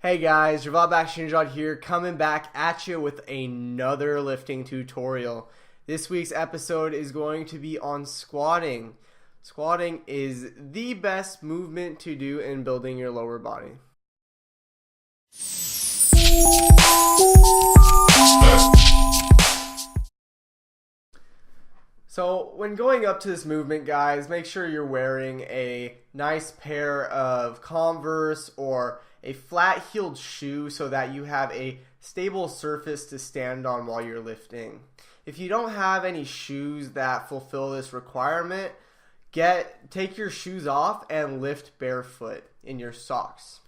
Hey guys, Javad Bakshinjad here, coming back at you with another lifting tutorial. This week's episode is going to be on squatting. Squatting is the best movement to do in building your lower body. So when going up to this movement, guys, make sure you're wearing a nice pair of Converse or a flat-heeled shoe so that you have a stable surface to stand on while you're lifting. If you don't have any shoes that fulfill this requirement, take your shoes off and lift barefoot in your socks.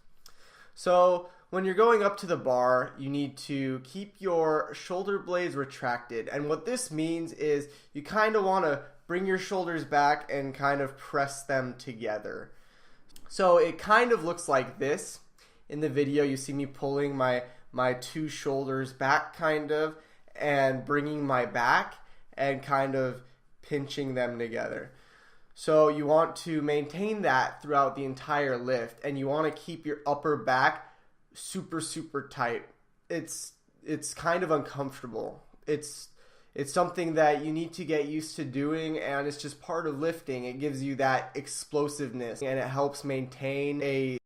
So when you're going up to the bar, you need to keep your shoulder blades retracted. And what this means is you kind of want to bring your shoulders back and kind of press them together. So it kind of looks like this. In the video, you see me pulling my two shoulders back kind of and bringing my back and kind of pinching them together. So you want to maintain that throughout the entire lift, and you want to keep your upper back super tight. It's kind of uncomfortable. It's something that you need to get used to doing, and it's just part of lifting. It gives you that explosiveness, and it helps maintain a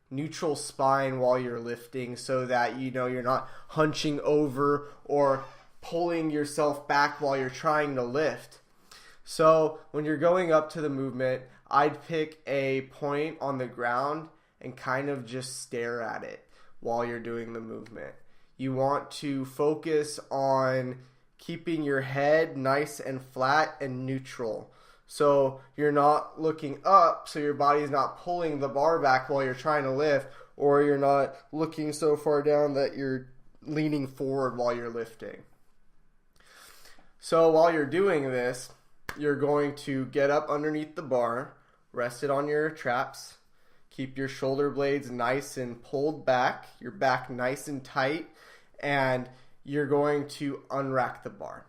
neutral spine while you're lifting so that you're not hunching over or pulling yourself back while you're trying to lift. So when you're going up to the movement, I'd pick a point on the ground and kind of just stare at it while you're doing the movement. You want to focus on keeping your head nice and flat and neutral. So you're not looking up, so your body's not pulling the bar back while you're trying to lift, or you're not looking so far down that you're leaning forward while you're lifting. So while you're doing this, you're going to get up underneath the bar, rest it on your traps, keep your shoulder blades nice and pulled back, your back nice and tight, and you're going to unrack the bar.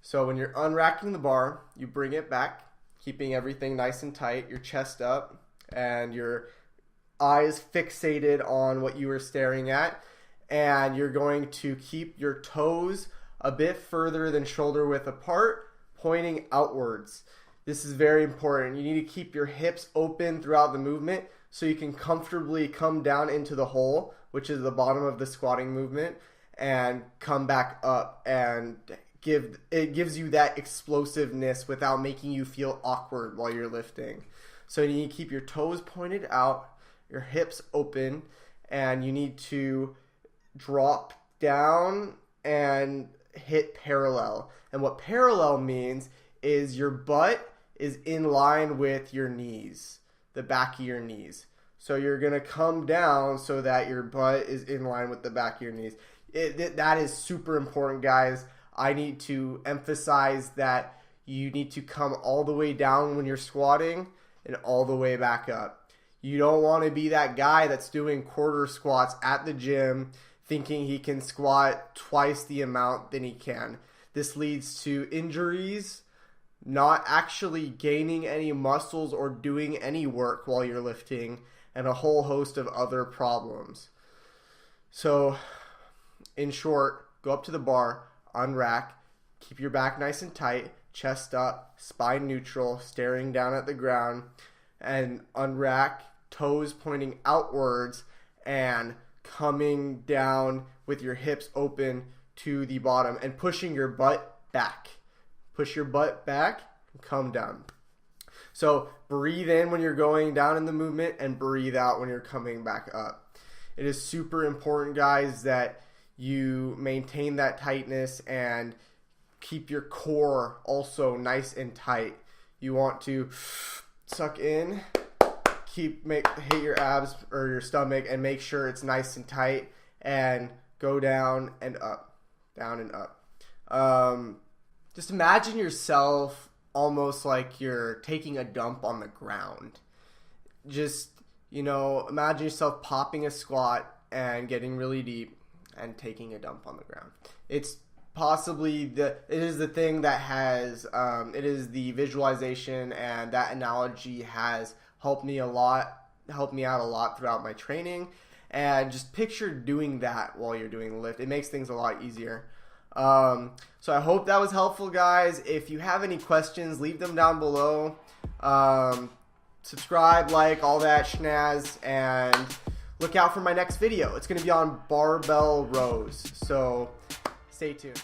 So when you're unracking the bar, you bring it back, keeping everything nice and tight, your chest up, and your eyes fixated on what you were staring at. And you're going to keep your toes a bit further than shoulder width apart, pointing outwards. This is very important. You need to keep your hips open throughout the movement so you can comfortably come down into the hole, which is the bottom of the squatting movement, and come back up, and it gives you that explosiveness without making you feel awkward while you're lifting. So you need to keep your toes pointed out, your hips open, and you need to drop down and hit parallel. And what parallel means is your butt is in line with your knees, the back of your knees. So you're going to come down so that your butt is in line with the back of your knees. That is super important, guys. I need to emphasize that you need to come all the way down when you're squatting and all the way back up. You don't want to be that guy that's doing quarter squats at the gym thinking he can squat twice the amount than he can. This leads to injuries, not actually gaining any muscles or doing any work while you're lifting, and a whole host of other problems. So, in short, go up to the bar, unrack, keep your back nice and tight, chest up, spine neutral, staring down at the ground, and unrack, toes pointing outwards, and coming down with your hips open to the bottom and pushing your butt back. Push your butt back and come down. So breathe in when you're going down in the movement and breathe out when you're coming back up. It is super important, guys, that you maintain that tightness and keep your core also nice and tight. You want to suck in, hit your abs or your stomach and make sure it's nice and tight, and go down and up, down and up. Just imagine yourself almost like you're taking a dump on the ground. Just, imagine yourself popping a squat and getting really deep and taking a dump on the ground. It's possibly it is the thing that has, it is the visualization, and that analogy has helped me out a lot throughout my training, and just picture doing that while you're doing the lift. It makes things a lot easier. So I hope that was helpful, guys. If you have any questions, leave them down below. Subscribe, like, all that schnaz, and look out for my next video. It's going to be on barbell rows, so stay tuned.